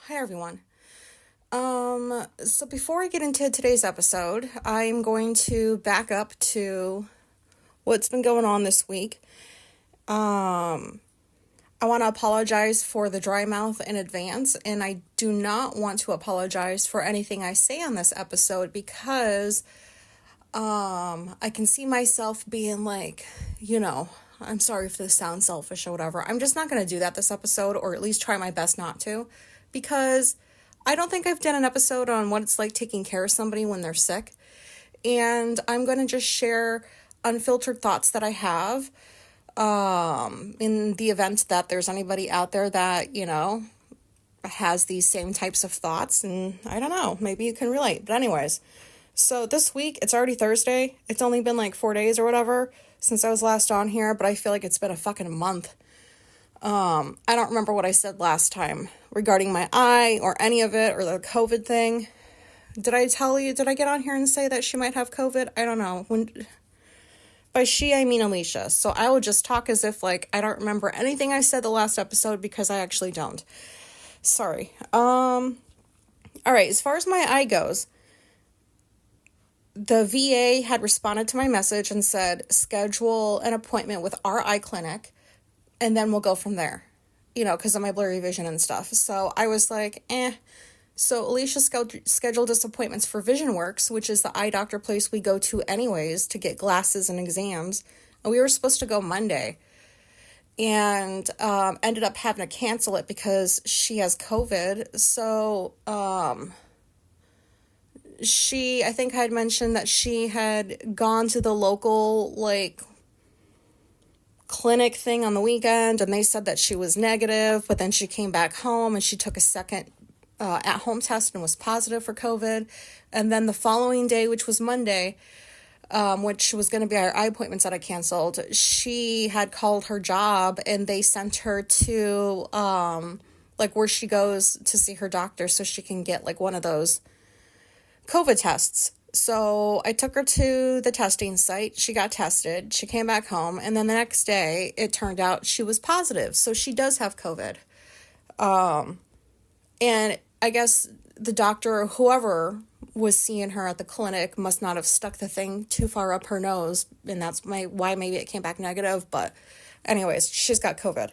Hi everyone. So before I get into today's episode, I'm going to back up to what's been going on this week. I want to apologize for the dry mouth in advance, and I do not want to apologize for anything I say on this episode because I can see myself being like, I'm sorry if this sounds selfish or whatever. I'm just not going to do that this episode, or at least try my best not to, because I don't think I've done an episode on what it's like taking care of somebody when they're sick. And I'm going to just share unfiltered thoughts that I have in the event that there's anybody out there that, has these same types of thoughts. And I don't know, maybe you can relate. But anyways, so this week, it's already Thursday. It's only been like 4 days or whatever since I was last on here, but I feel like it's been a fucking month. I don't remember what I said last time regarding my eye or any of it or the COVID thing. Did I get on here and say that she might have COVID? I don't know. By she, I mean Alicia. So I will just talk as if like I don't remember anything I said the last episode because I actually don't. Sorry. All right, as far as my eye goes, the VA had responded to my message and said, schedule an appointment with our eye clinic and then we'll go from there, because of my blurry vision and stuff. So I was like, So Alicia scheduled us appointments for Vision Works, which is the eye doctor place we go to anyways to get glasses and exams. And we were supposed to go Monday and ended up having to cancel it because she has COVID. So I think I had mentioned that she had gone to the local, clinic thing on the weekend, and they said that she was negative, but then she came back home and she took a second at-home test and was positive for COVID. And then the following day, which was Monday, which was going to be our eye appointments that I canceled, she had called her job and they sent her to where she goes to see her doctor so she can get one of those COVID tests. So I took her to the testing site. She got tested. She came back home. And then the next day, it turned out she was positive. So she does have COVID. And I guess the doctor or whoever was seeing her at the clinic must not have stuck the thing too far up her nose. And that's why maybe it came back negative. But anyways, she's got COVID.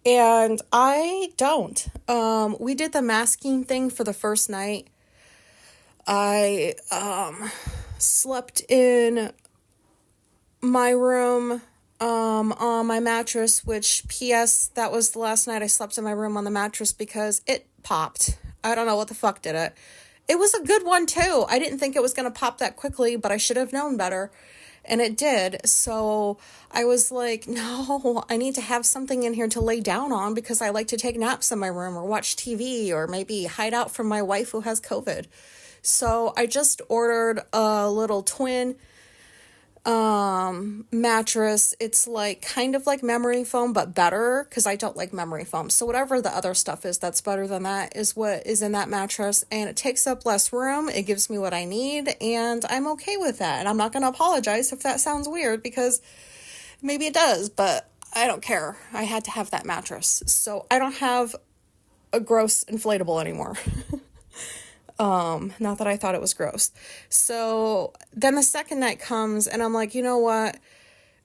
And I don't. We did the masking thing for the first night. I slept in my room on my mattress, which, P.S., that was the last night I slept in my room on the mattress because it popped. I don't know what the fuck did it. It was a good one, too. I didn't think it was going to pop that quickly, but I should have known better. And it did. So I was like, no, I need to have something in here to lay down on because I like to take naps in my room or watch TV or maybe hide out from my wife who has COVID. So I just ordered a little twin mattress. It's kind of like memory foam, but better because I don't like memory foam. So whatever the other stuff is that's better than that is what is in that mattress. And it takes up less room. It gives me what I need. And I'm okay with that. And I'm not going to apologize if that sounds weird because maybe it does, but I don't care. I had to have that mattress. So I don't have a gross inflatable anymore. Not that I thought it was gross. So then the second night comes and I'm like, you know what?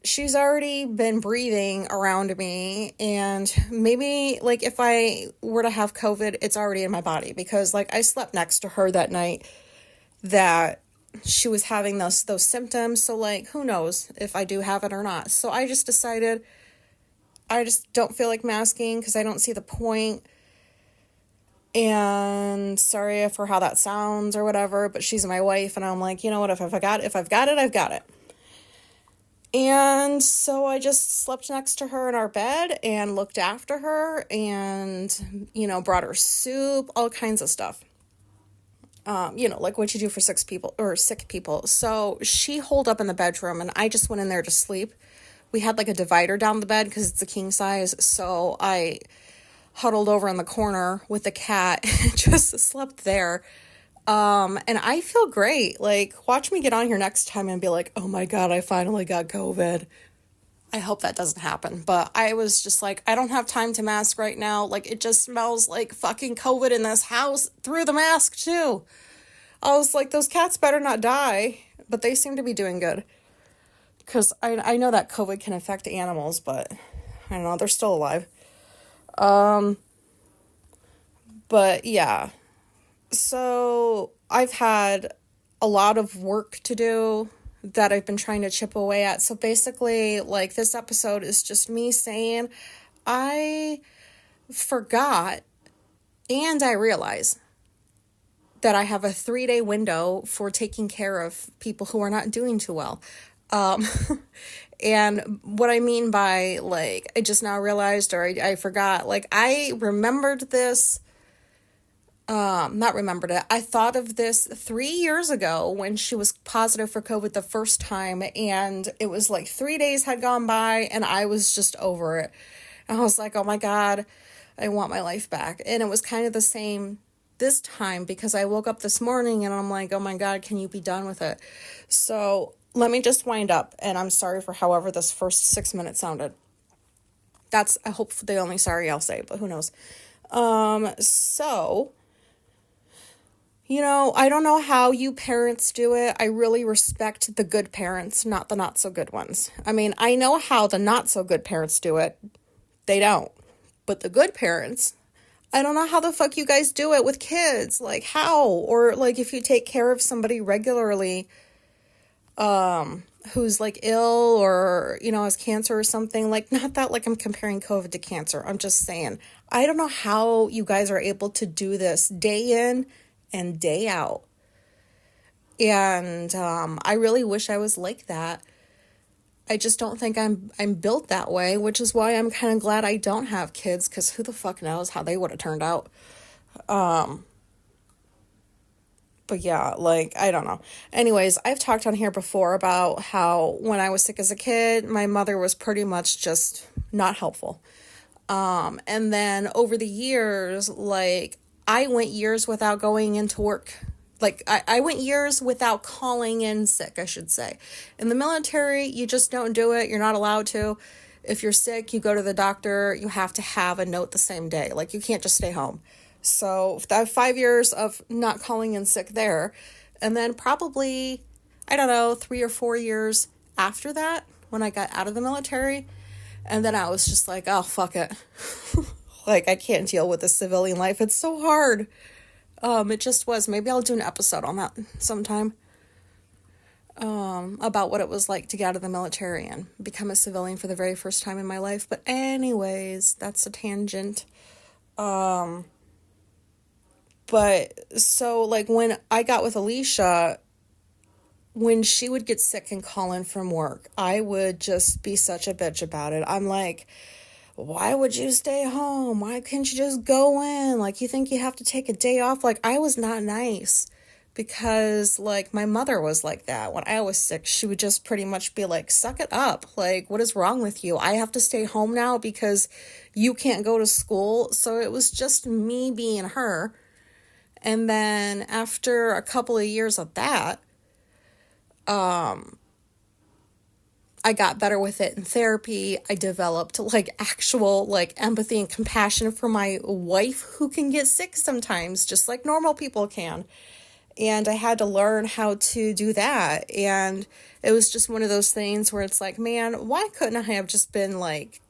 She's already been breathing around me and maybe if I were to have COVID, it's already in my body because I slept next to her that night that she was having those symptoms. So who knows if I do have it or not. So I just decided I just don't feel like masking because I don't see the point. And sorry for how that sounds or whatever, but she's my wife and I'm like, you know what, if I've got it, I've got it. And so I just slept next to her in our bed and looked after her and, brought her soup, all kinds of stuff. Like what you do for sick people. So she holed up in the bedroom and I just went in there to sleep. We had a divider down the bed because it's a king size. So I huddled over in the corner with the cat and just slept there. And I feel great. Watch me get on here next time and be like, oh my God, I finally got COVID. I hope that doesn't happen. But I was just like, I don't have time to mask right now. Like, it just smells like fucking COVID in this house through the mask, too. I was like, those cats better not die. But they seem to be doing good. Because I know that COVID can affect animals, but I don't know, they're still alive. But yeah. So I've had a lot of work to do that I've been trying to chip away at. So basically, like, this episode is just me saying I forgot and I realize that I have a 3-day window for taking care of people who are not doing too well. And what I mean by, like, I just now realized, or I forgot, like, I remembered this, not remembered it, I thought of this 3 years ago when she was positive for COVID the first time, and it was like 3 days had gone by, and I was just over it. And I was like, oh my God, I want my life back. And it was kind of the same this time, because I woke up this morning and I'm like, oh my God, can you be done with it? So let me just wind up, and I'm sorry for however this first 6 minutes sounded. That's, I hope, the only sorry I'll say, but who knows. So, you know, I don't know how you parents do it. I really respect the good parents, not the not so good ones. I mean, I know how the not so good parents do it. They don't. But the good parents, I don't know how the fuck you guys do it with kids. Like, how? Or, like, if you take care of somebody regularly, who's, like, ill or, you know, has cancer or something. Like, not that, like, I'm comparing COVID to cancer. I'm just saying, I don't know how you guys are able to do this day in and day out. And, I really wish I was like that. I just don't think I'm built that way, which is why I'm kind of glad I don't have kids, because who the fuck knows how they would have turned out. But yeah, like, I don't know. Anyways, I've talked on here before about how when I was sick as a kid, my mother was pretty much just not helpful. And then over the years, like, I went years without going into work. Like, I went years without calling in sick, I should say. In the military, you just don't do it. You're not allowed to. If you're sick, you go to the doctor. You have to have a note the same day. Like, you can't just stay home. So I have 5 years of not calling in sick there. And then probably, I don't know, 3 or 4 years after that, when I got out of the military. And then I was just like, oh, fuck it. Like, I can't deal with the civilian life. It's so hard. It just was. Maybe I'll do an episode on that sometime. About what it was like to get out of the military and become a civilian for the very first time in my life. But anyways, that's a tangent. But so, like, when I got with Alicia, when she would get sick and call in from work, I would just be such a bitch about it. I'm like, why would you stay home? Why can't you just go in? Like, you think you have to take a day off? Like, I was not nice because, like, my mother was like that. When I was sick, she would just pretty much be like, suck it up. Like, what is wrong with you? I have to stay home now because you can't go to school. So it was just me being her. And then after a couple of years of that, I got better with it in therapy. I developed, like, actual, like, empathy and compassion for my wife who can get sick sometimes, just like normal people can. And I had to learn how to do that. And it was just one of those things where it's like, man, why couldn't I have just been, like,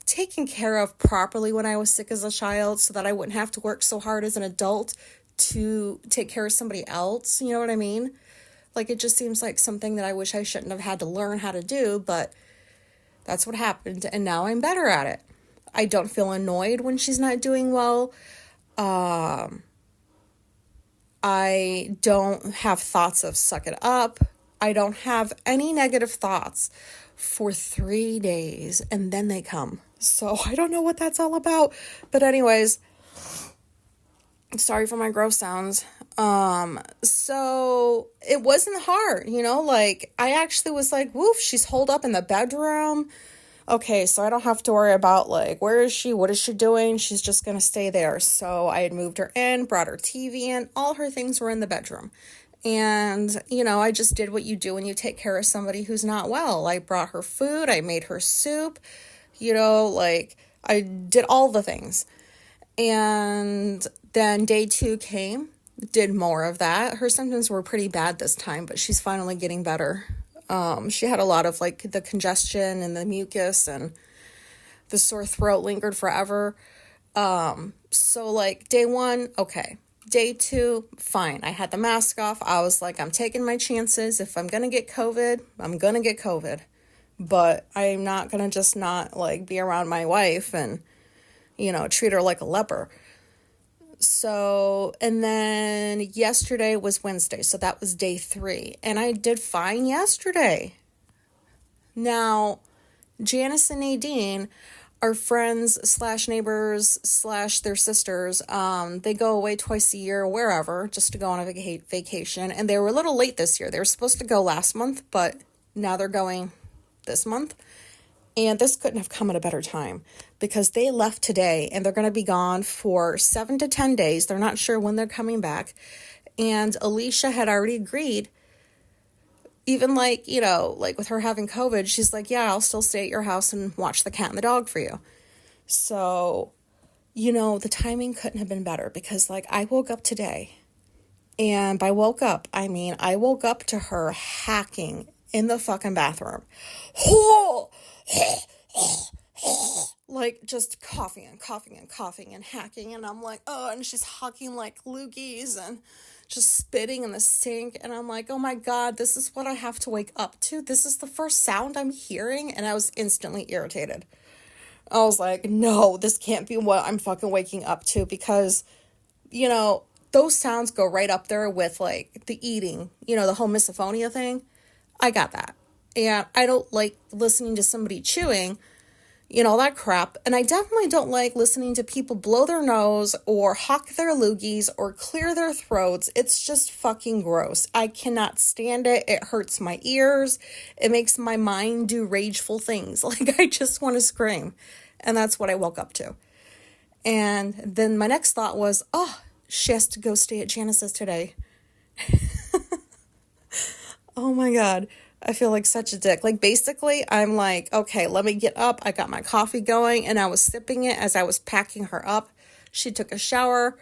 taken care of properly when I was sick as a child so that I wouldn't have to work so hard as an adult to take care of somebody else? You know what I mean? Like, it just seems like something that I wish I shouldn't have had to learn how to do, but that's what happened, and now I'm better at it. I don't feel annoyed when she's not doing well. I don't have thoughts of suck it up. I don't have any negative thoughts for 3 days, and then they come. So I don't know what that's all about. But anyways, sorry for my gross sounds. So it wasn't hard, you know, like, I actually was like, woof, she's holed up in the bedroom. Okay, so I don't have to worry about, like, where is she? What is she doing? She's just going to stay there. So I had moved her in, brought her TV in. All her things were in the bedroom. And, I just did what you do when you take care of somebody who's not well. I brought her food, I made her soup, I did all the things. And then day 2 came, did more of that. Her symptoms were pretty bad this time, but she's finally getting better. She had a lot of the congestion and the mucus, and the sore throat lingered forever. So day 1, okay. Day 2, fine. I had the mask off. I was like, I'm taking my chances. If I'm going to get COVID, I'm going to get COVID. But I'm not going to just not be around my wife and, treat her like a leper. So, and then yesterday was Wednesday. So that was day 3. And I did fine yesterday. Now, Janice and Nadine are friends / neighbors / their sisters. They go away twice a year, wherever, just to go on a vacation. And they were a little late this year. They were supposed to go last month, but now they're going this month. And this couldn't have come at a better time because they left today and they're going to be gone for 7 to 10 days. They're not sure when they're coming back. And Alicia had already agreed. Even with her having COVID, she's like, yeah, I'll still stay at your house and watch the cat and the dog for you. So, the timing couldn't have been better because I woke up today, and by woke up, I mean, I woke up to her hacking in the fucking bathroom. Just coughing and hacking. And I'm like, oh, and she's hawking like loogies and just spitting in the sink. And I'm like, oh my God, this is what I have to wake up to. This is the first sound I'm hearing. And I was instantly irritated. I was like, no, this can't be what I'm fucking waking up to because, those sounds go right up there with the eating, the whole misophonia thing. I got that. And I don't like listening to somebody chewing, all that crap. And I definitely don't like listening to people blow their nose or hawk their loogies or clear their throats. It's just fucking gross. I cannot stand it. It hurts my ears. It makes my mind do rageful things. I just want to scream. And that's what I woke up to. And then my next thought was, oh, she has to go stay at Janice's today. Oh my God. I feel like such a dick. Basically, I'm like, okay, let me get up. I got my coffee going, and I was sipping it as I was packing her up. She took a shower.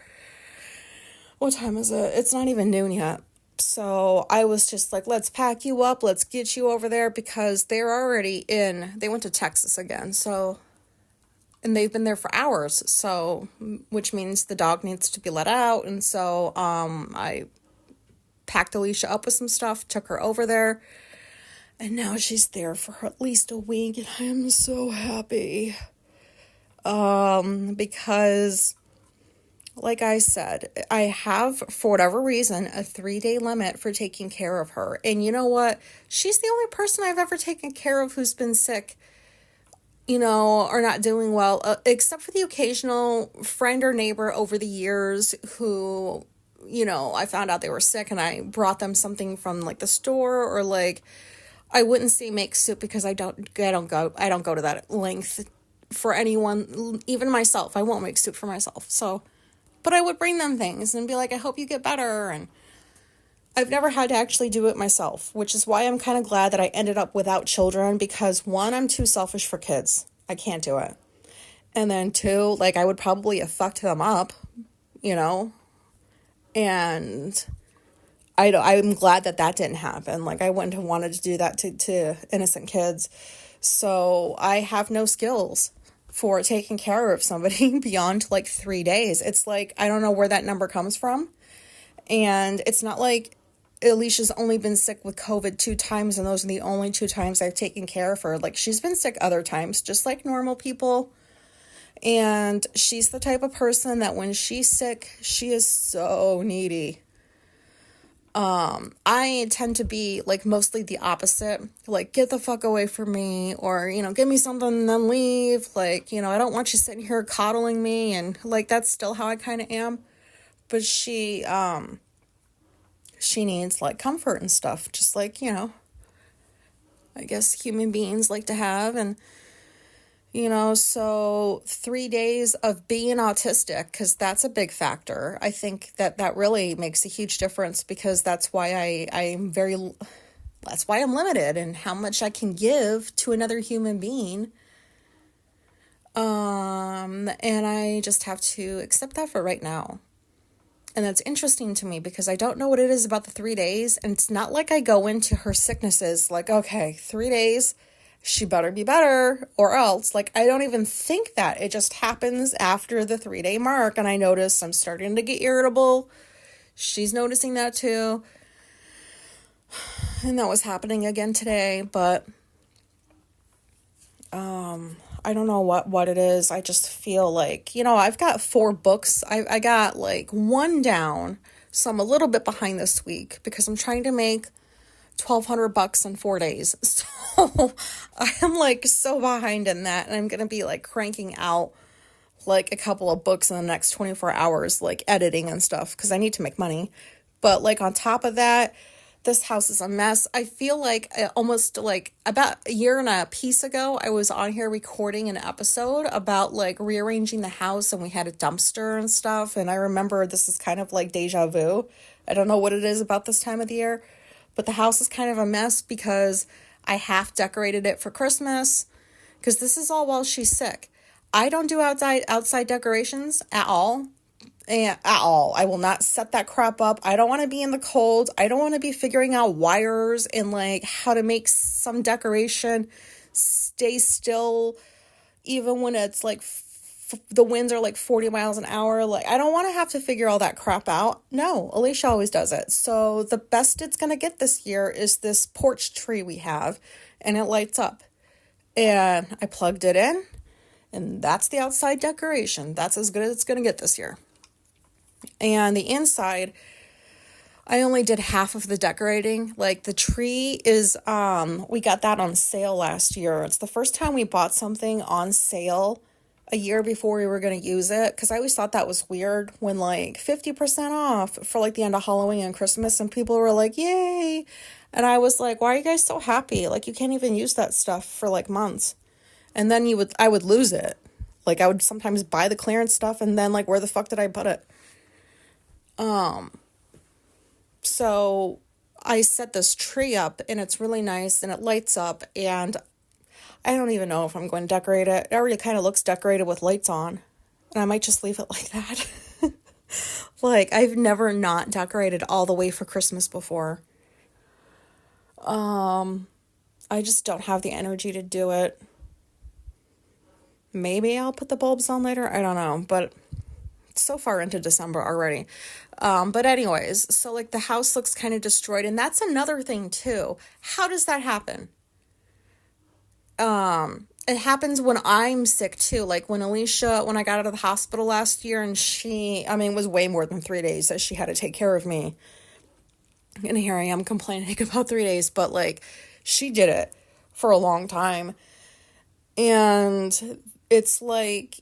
What time is it? It's not even noon yet. So I was just like, let's pack you up. Let's get you over there because they're already they went to Texas again. So, and they've been there for hours. So, which means the dog needs to be let out. And so, I packed Alicia up with some stuff, took her over there. And now she's there for at least a week, and I am so happy. Because, like I said, I have, for whatever reason, a 3-day limit for taking care of her. And you know what? She's the only person I've ever taken care of who's been sick, or not doing well, except for the occasional friend or neighbor over the years who, I found out they were sick and I brought them something from the store or I wouldn't say make soup because I don't go to that length for anyone, even myself. I won't make soup for myself. So, but I would bring them things and be like, I hope you get better. And I've never had to actually do it myself, which is why I'm kind of glad that I ended up without children because 1, I'm too selfish for kids. I can't do it. And then 2, I would probably have fucked them up, and I'm glad that didn't happen. I wouldn't have wanted to do that to innocent kids. So I have no skills for taking care of somebody beyond 3 days. It's I don't know where that number comes from. And it's not like Alicia's only been sick with COVID 2 times, and those are the only 2 times I've taken care of her. She's been sick other times, just like normal people. And she's the type of person that when she's sick, she is so needy. I tend to be mostly the opposite, get the fuck away from me, or, give me something and then leave. I don't want you sitting here coddling me. And that's still how I kind of am. But she needs comfort and stuff, just I guess human beings like to have. And, So 3 days of being autistic, because that's a big factor. I think that really makes a huge difference, because that's why that's why I'm limited in how much I can give to another human being. And I just have to accept that for right now. And that's interesting to me, because I don't know what it is about the 3 days. And it's not like I go into her sicknesses like, okay, 3 days, she better be better or else. Like, I don't even think that. It just happens after the 3-day mark. And I notice I'm starting to get irritable. She's noticing that too. And that was happening again today. But I don't know what it is. I just feel like, I've got 4 books. I got like 1 down. So I'm a little bit behind this week, because I'm trying to make $1,200 in 4 days. So I am like so behind in that. And I'm going to be like cranking out like a couple of books in the next 24 hours, like editing and stuff, because I need to make money. But like on top of that, this house is a mess. I feel like almost like about a year and a piece ago, I was on here recording an episode about like rearranging the house, and we had a dumpster and stuff. And I remember this is kind of like deja vu. I don't know what it is about this time of the year, but the house is kind of a mess because I half decorated it for Christmas, because this is all while she's sick. I don't do outside decorations at all. And at all. I will not set that crap up. I don't want to be in the cold. I don't want to be figuring out wires and like how to make some decoration stay still even when it's like the winds are like 40 miles an hour. Like, I don't want to have to figure all that crap out. No, Alicia always does it. So the best it's going to get this year is this porch tree we have, and it lights up. And I plugged it in, and that's the outside decoration. That's as good as it's going to get this year. And the inside, I only did half of the decorating. Like, the tree is, we got that on sale last year. It's the first time we bought something on sale a year before we were going to use it. Because I always thought that was weird when like 50% off for like the end of Halloween and Christmas. And people were like, yay. And I was like, why are you guys so happy? Like, you can't even use that stuff for like months. And then I would lose it. Like, I would sometimes buy the clearance stuff, and then like, where the fuck did I put it? So I set this tree up, and it's really nice, and it lights up, and I don't even know if I'm going to decorate it. It already kind of looks decorated with lights on, and I might just leave it like that. Like, I've never not decorated all the way for Christmas before. I just don't have the energy to do it. Maybe I'll put the bulbs on later. I don't know, but it's so far into December already. But anyways, so like the house looks kind of destroyed, and that's another thing too. How does that happen? It happens when I'm sick too. Like when I got out of the hospital last year, and it was way more than 3 days that she had to take care of me. And here I am complaining about 3 days, but like she did it for a long time. And it's like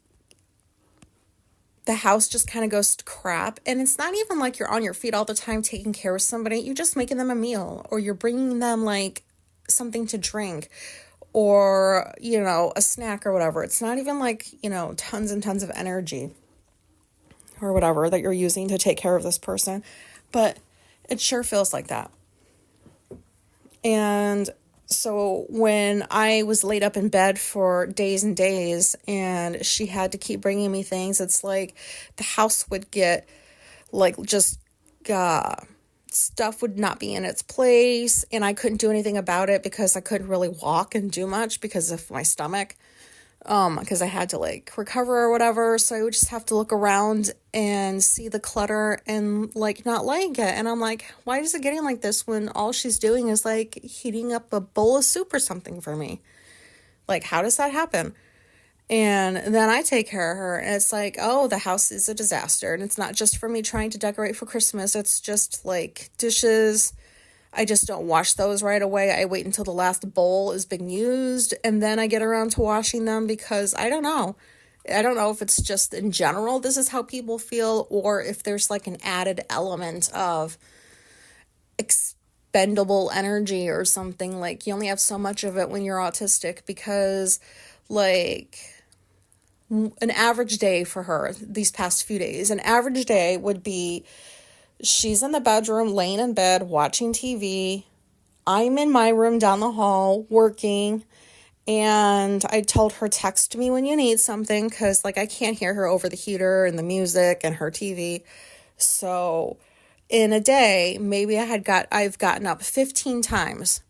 the house just kind of goes to crap. And it's not even like you're on your feet all the time taking care of somebody. You're just making them a meal, or you're bringing them like something to drink, or, a snack or whatever. It's not even like, tons and tons of energy or whatever that you're using to take care of this person. But it sure feels like that. And so when I was laid up in bed for days and days, and she had to keep bringing me things, it's like the house would get like just stuff would not be in its place, and I couldn't do anything about it because I couldn't really walk and do much because of my stomach, because I had to like recover or whatever. So I would just have to look around and see the clutter and like not like it. And I'm like, why is it getting like this when all she's doing is like heating up a bowl of soup or something for me? Like, how does that happen? And then I take care of her, and it's like, oh, the house is a disaster. And it's not just for me trying to decorate for Christmas. It's just like dishes. I just don't wash those right away. I wait until the last bowl is being used, and then I get around to washing them, because I don't know. I don't know if it's just in general this is how people feel, or if there's like an added element of expendable energy or something. Like, you only have so much of it when you're autistic, because like, an average day for her these past few days. An average day would be she's in the bedroom, laying in bed, watching TV. I'm in my room down the hall working. And I told her, text me when you need something, because like I can't hear her over the heater and the music and her TV. So in a day, maybe I've gotten up 15 times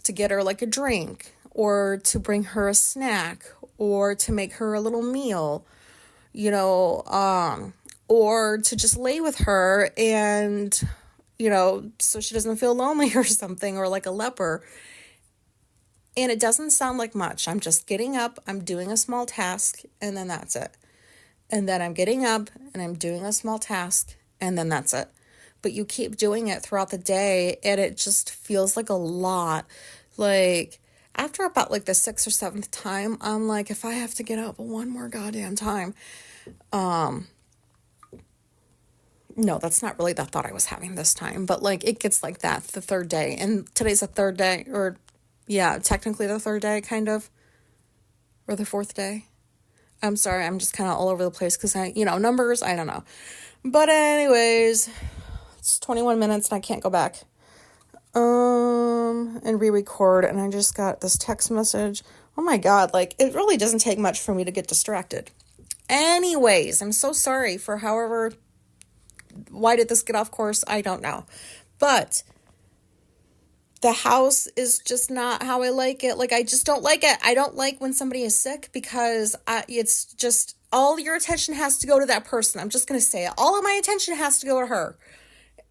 to get her like a drink, or to bring her a snack, or to make her a little meal, or to just lay with her and, so she doesn't feel lonely or something, or like a leper. And it doesn't sound like much. I'm just getting up, I'm doing a small task, and then that's it. And then I'm getting up and I'm doing a small task, and then that's it. But you keep doing it throughout the day, and it just feels like a lot. Like, after about like the 6th or 7th time, I'm like, if I have to get up one more goddamn time. No, that's not really the thought I was having this time. But like, it gets like that the 3rd day. And today's the 3rd day, or yeah, technically the 3rd day, kind of. Or the 4th day. I'm sorry, I'm just kind of all over the place because numbers, I don't know. But anyways, it's 21 minutes and I can't go back. And re-record, and I just got this text message. Oh my God, like, it really doesn't take much for me to get distracted. Anyways, I'm so sorry for why did this get off course? I don't know. But the house is just not how I like it. Like, I just don't like it. I don't like when somebody is sick, because it's just, all your attention has to go to that person. I'm just going to say it. All of my attention has to go to her.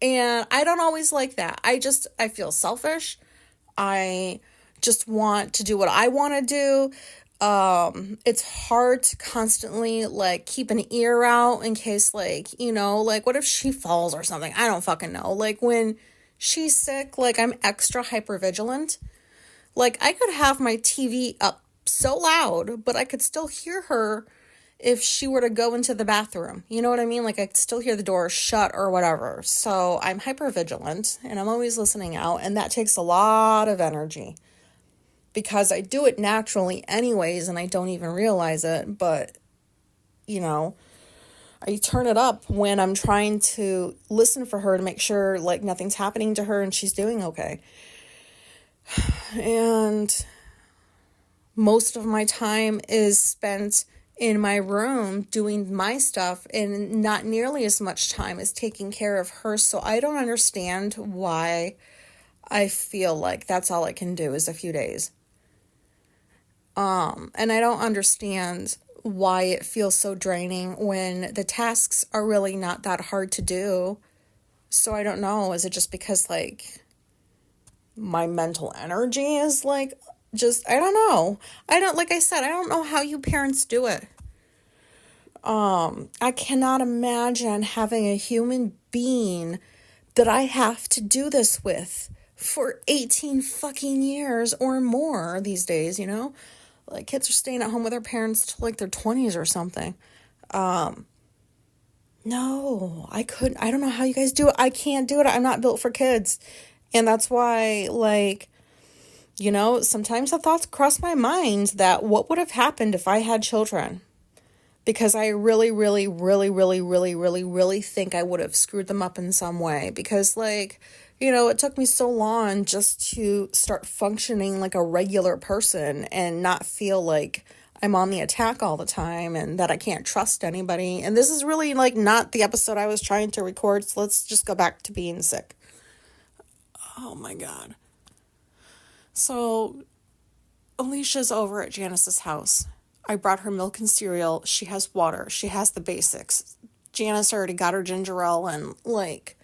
And I don't always like that. I feel selfish. I just want to do what I want to do. It's hard to constantly like keep an ear out in case like, like what if she falls or something? I don't fucking know. Like when she's sick, like I'm extra hyper vigilant. Like I could have my TV up so loud, but I could still hear her if she were to go into the bathroom. You know what I mean? Like I could still hear the door shut or whatever. So I'm hyper vigilant and I'm always listening out, and that takes a lot of energy because I do it naturally anyways and I don't even realize it. But I turn it up when I'm trying to listen for her to make sure like nothing's happening to her and she's doing okay. And most of my time is spent in my room doing my stuff, and not nearly as much time as taking care of her. So I don't understand why I feel like that's all I can do is a few days. And I don't understand why it feels so draining when the tasks are really not that hard to do. So I don't know. Is it just because like my mental energy is like, just, I don't know. Like I said, I don't know how you parents do it. I cannot imagine having a human being that I have to do this with for 18 fucking years or more these days, Like kids are staying at home with their parents till like their 20s or something. No, I couldn't. I don't know how you guys do it. I can't do it. I'm not built for kids. And that's why, like, sometimes the thoughts cross my mind that what would have happened if I had children? Because I really, really, really, really, really, really, really think I would have screwed them up in some way. Because, like, it took me so long just to start functioning like a regular person and not feel like I'm on the attack all the time and that I can't trust anybody. And this is really, like, not the episode I was trying to record. So let's just go back to being sick. Oh, my God. So Alicia's over at Janice's house. I brought her milk and cereal. She has water. She has the basics. Janice already got her ginger ale, and like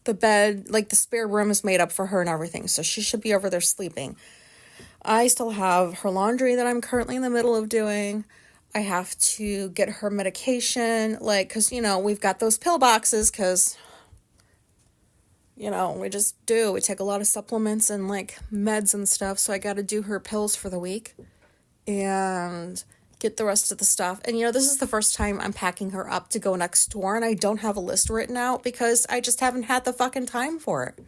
the bed, like the spare room is made up for her and everything. So she should be over there sleeping. I still have her laundry that I'm currently in the middle of doing. I have to get her medication, like, cause we've got those pill boxes, cause we just do. We take a lot of supplements and like meds and stuff. So I got to do her pills for the week and get the rest of the stuff. And, this is the first time I'm packing her up to go next door, and I don't have a list written out because I just haven't had the fucking time for it.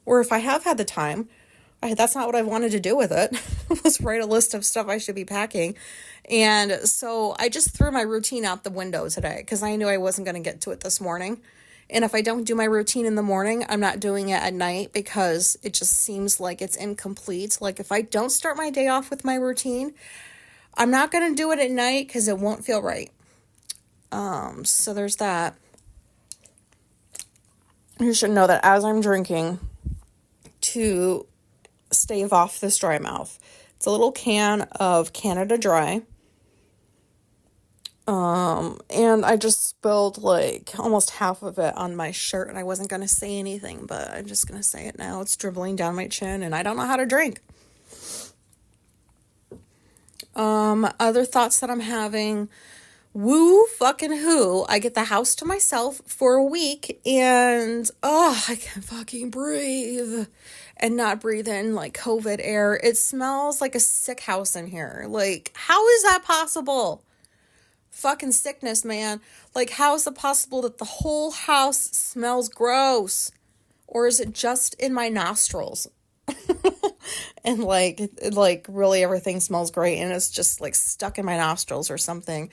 Or if I have had the time, That's not what I wanted to do with it. Was write a list of stuff I should be packing. And so I just threw my routine out the window today because I knew I wasn't going to get to it this morning. And if I don't do my routine in the morning, I'm not doing it at night because it just seems like it's incomplete. Like if I don't start my day off with my routine, I'm not going to do it at night because it won't feel right. So there's that. You should know that as I'm drinking, to stave off this dry mouth, it's a little can of Canada Dry. And I just spilled like almost half of it on my shirt, and I wasn't going to say anything, but I'm just going to say it now. It's dribbling down my chin, and I don't know how to drink. Other thoughts that I'm having, woo fucking who, I get the house to myself for a week, and I can't fucking breathe, and not breathe in like COVID air. It smells like a sick house in here. Like, how is that possible? Fucking sickness, man. Like, how is it possible that the whole house smells gross? Or is it just in my nostrils? And like really everything smells great and it's just like stuck in my nostrils or something.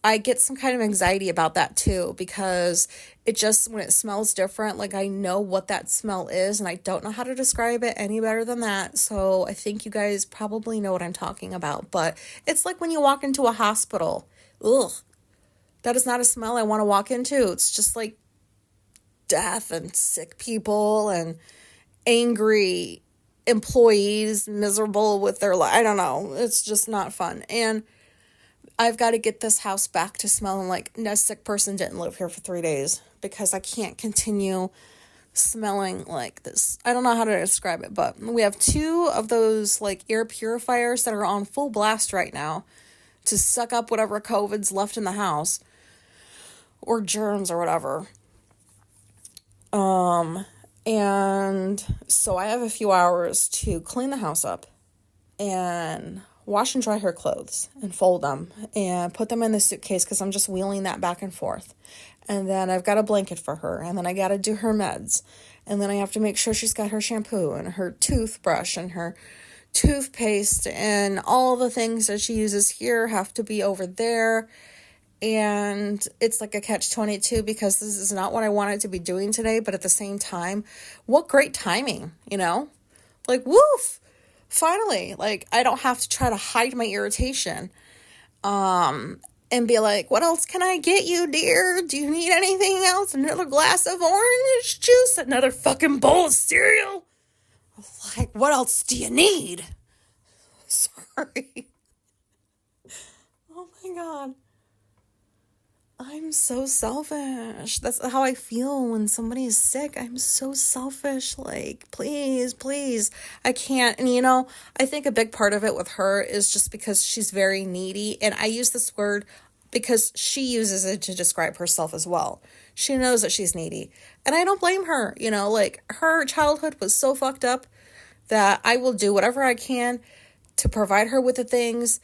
I get some kind of anxiety about that too, because it just, when it smells different, like I know what that smell is and I don't know how to describe it any better than that. So I think you guys probably know what I'm talking about, but it's like when you walk into a hospital. Ugh, that is not a smell I want to walk into. It's just like death and sick people and angry employees, miserable with their life. I don't know. It's just not fun. And I've got to get this house back to smelling like a sick person didn't live here for 3 days, because I can't continue smelling like this. I don't know how to describe it, but we have 2 of those like air purifiers that are on full blast right now to suck up whatever COVID's left in the house or germs or whatever. And so I have a few hours to clean the house up and wash and dry her clothes and fold them and put them in the suitcase because I'm just wheeling that back and forth. And then I've got a blanket for her, and then I got to do her meds. And then I have to make sure she's got her shampoo and her toothbrush and her toothpaste, and all the things that she uses here have to be over there. And it's like a catch-22 because this is not what I wanted to be doing today, but at the same time, what great timing, you know? Like, woof! Finally, like, I don't have to try to hide my irritation, and be like, what else can I get you, dear? Do you need anything else? Another glass of orange juice? Another fucking bowl of cereal? Like, what else do you need? Sorry. Oh my God. I'm so selfish. That's how I feel when somebody is sick. I'm so selfish. Like, please, please. I can't. And, you know, I think a big part of it with her is just because she's very needy. And I use this word because she uses it to describe herself as well. She knows that she's needy. And I don't blame her. You know, like, her childhood was so fucked up that I will do whatever I can to provide her with the things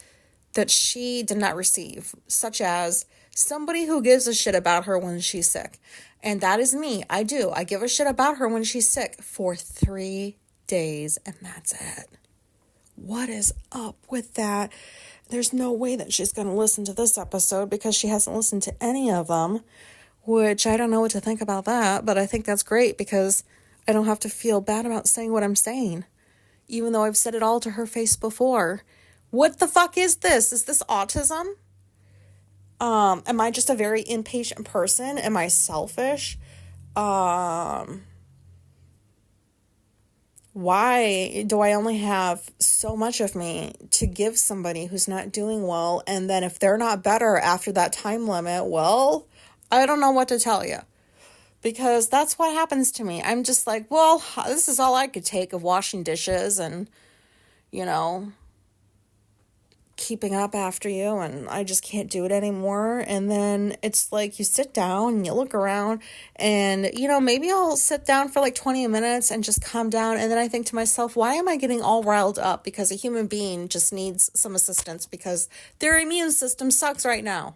that she did not receive, such as somebody who gives a shit about her when she's sick. And that is me. I do. I give a shit about her when she's sick for 3 days, and that's it. What is up with that? There's no way that she's going to listen to this episode because she hasn't listened to any of them, which I don't know what to think about that, but I think that's great because I don't have to feel bad about saying what I'm saying, even though I've said it all to her face before. What the fuck is this? Is this autism? Am I just a very impatient person? Am I selfish? Why do I only have so much of me to give somebody who's not doing well? And then if they're not better after that time limit, well, I don't know what to tell you. Because that's what happens to me. I'm just like, well, this is all I could take of washing dishes and, you know, keeping up after you, and I just can't do it anymore. And then it's like you sit down and you look around and, you know, maybe I'll sit down for like 20 minutes and just calm down. And then I think to myself, why am I getting all riled up? Because a human being just needs some assistance because their immune system sucks right now.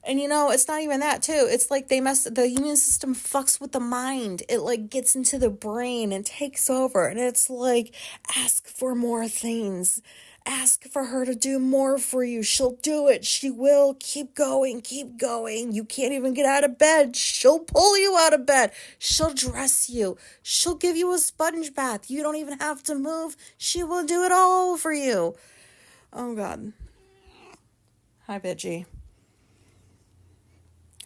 And it's not even that too. It's like the immune system fucks with the mind. It like gets into the brain and takes over. And it's like, ask for more things. Ask for her to do more for you. She'll do it. She will. Keep going. Keep going. You can't even get out of bed. She'll pull you out of bed. She'll dress you. She'll give you a sponge bath. You don't even have to move. She will do it all for you. Oh, God. Hi, bitchy.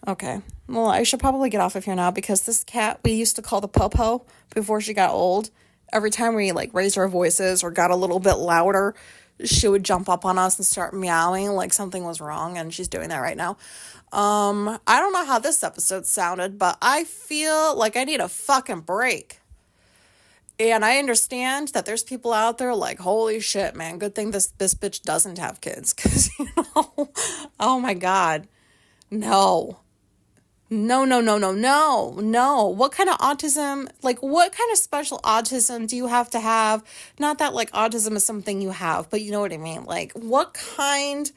Okay. Well, I should probably get off of here now because this cat we used to call the Popo before she got old. Every time we like raised our voices or got a little bit louder, she would jump up on us and start meowing like something was wrong, and she's doing that right now. I don't know how this episode sounded, but I feel like I need a fucking break. And I understand that there's people out there like, holy shit, man, good thing this bitch doesn't have kids. Because, oh my God. No. No. What kind of autism, like what kind of special autism do you have to have? Not that like autism is something you have, but you know what I mean? Like what kind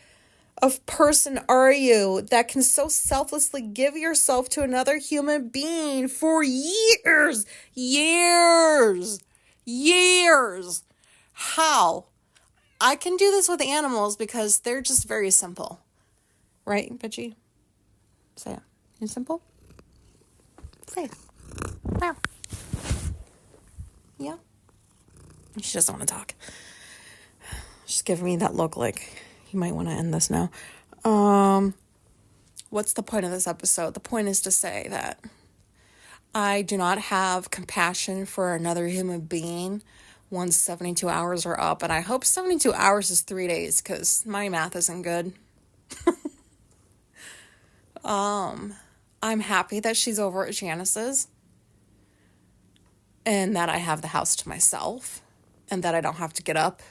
of person are you that can so selflessly give yourself to another human being for years? How? I can do this with animals because they're just very simple. Right, bitchy? Say it. You simple? Say it. Wow. Yeah? She doesn't want to talk. She's giving me that look like you might want to end this now. What's the point of this episode? The point is to say that I do not have compassion for another human being once 72 hours are up. And I hope 72 hours is 3 days because my math isn't good. I'm happy that she's over at Janice's and that I have the house to myself and that I don't have to get up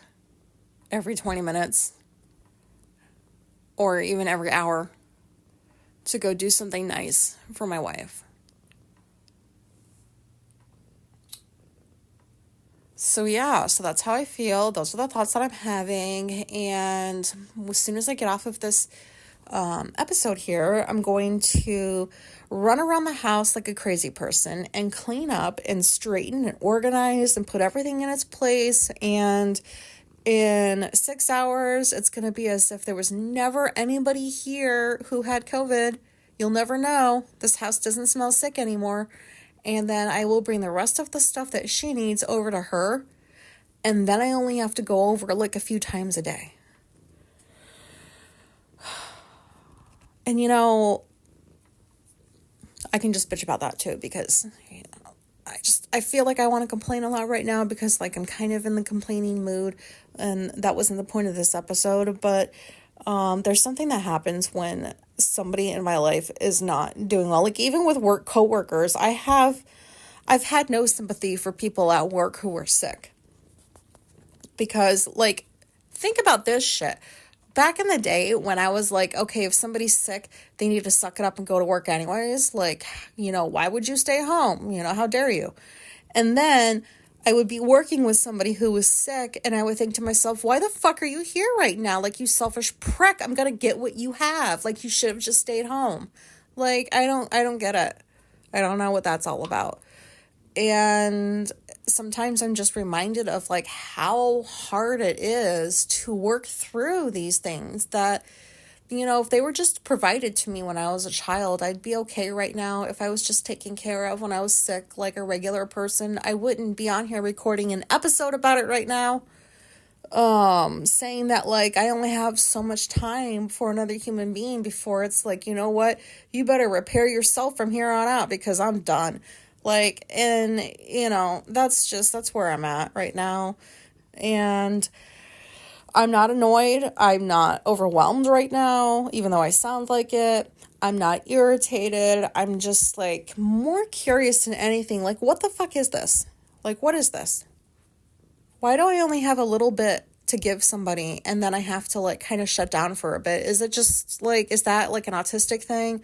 every 20 minutes or even every hour to go do something nice for my wife. So yeah, so that's how I feel. Those are the thoughts that I'm having. And as soon as I get off of this episode here, I'm going to run around the house like a crazy person and clean up and straighten and organize and put everything in its place. And in 6 hours, it's going to be as if there was never anybody here who had COVID. You'll never know. This house doesn't smell sick anymore. And then I will bring the rest of the stuff that she needs over to her. And then I only have to go over like a few times a day. And I can just bitch about that too because I feel like I want to complain a lot right now because like I'm kind of in the complaining mood, and that wasn't the point of this episode, but there's something that happens when somebody in my life is not doing well. Like even with coworkers, I've had no sympathy for people at work who are sick. Because like think about this shit. Back in the day when I was like, okay, if somebody's sick, they need to suck it up and go to work anyways. Like, why would you stay home? How dare you? And then I would be working with somebody who was sick and I would think to myself, why the fuck are you here right now? Like, you selfish prick. I'm going to get what you have. Like, you should have just stayed home. Like, I don't get it. I don't know what that's all about. And sometimes I'm just reminded of like how hard it is to work through these things that, if they were just provided to me when I was a child, I'd be okay right now. If I was just taken care of when I was sick like a regular person, I wouldn't be on here recording an episode about it right now. Saying that like I only have so much time for another human being before it's like, you know what, you better repair yourself from here on out because I'm done. Like, and, that's where I'm at right now. And I'm not annoyed. I'm not overwhelmed right now, even though I sound like it. I'm not irritated. I'm just, like, more curious than anything. Like, what the fuck is this? Like, what is this? Why do I only have a little bit to give somebody and then I have to, like, kind of shut down for a bit? Is it just, like, is that, like, an autistic thing?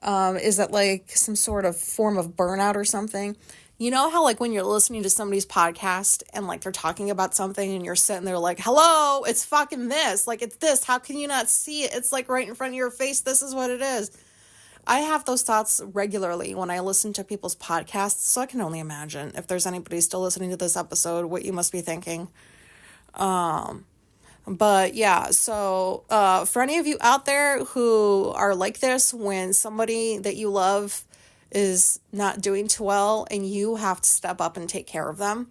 Is that like some sort of form of burnout or something? You know how, like, when you're listening to somebody's podcast and, like, they're talking about something and you're sitting there like, hello, it's fucking this. Like, it's this. How can you not see it? It's, like, right in front of your face. This is what it is. I have those thoughts regularly when I listen to people's podcasts, so I can only imagine if there's anybody still listening to this episode, what you must be thinking. But yeah, so for any of you out there who are like this, when somebody that you love is not doing too well and you have to step up and take care of them.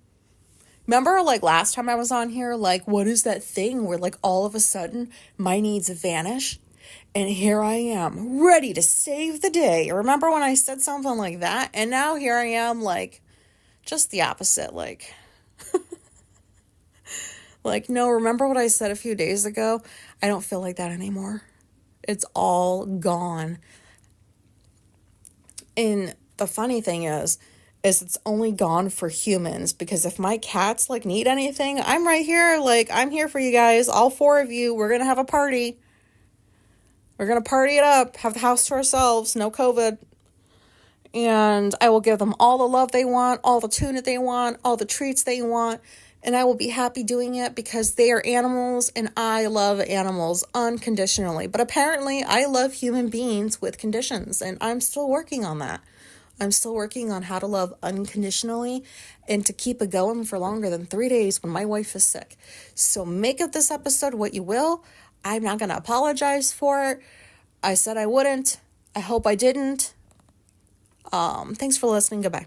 Remember, like, last time I was on here, like, what is that thing where, like, all of a sudden my needs vanish? And here I am, ready to save the day. Remember when I said something like that? And now here I am, like, just the opposite. Like, no, remember what I said a few days ago? I don't feel like that anymore. It's all gone. And the funny thing is it's only gone for humans, because if my cats, like, need anything, I'm right here. Like, I'm here for you guys, all 4 of you. We're going to have a party. We're going to party it up, have the house to ourselves, no COVID. And I will give them all the love they want, all the tuna they want, all the treats they want. And I will be happy doing it because they are animals and I love animals unconditionally. But apparently I love human beings with conditions, and I'm still working on that. I'm still working on how to love unconditionally and to keep it going for longer than 3 days when my wife is sick. So make of this episode what you will. I'm not going to apologize for it. I said I wouldn't. I hope I didn't. Thanks for listening. Goodbye.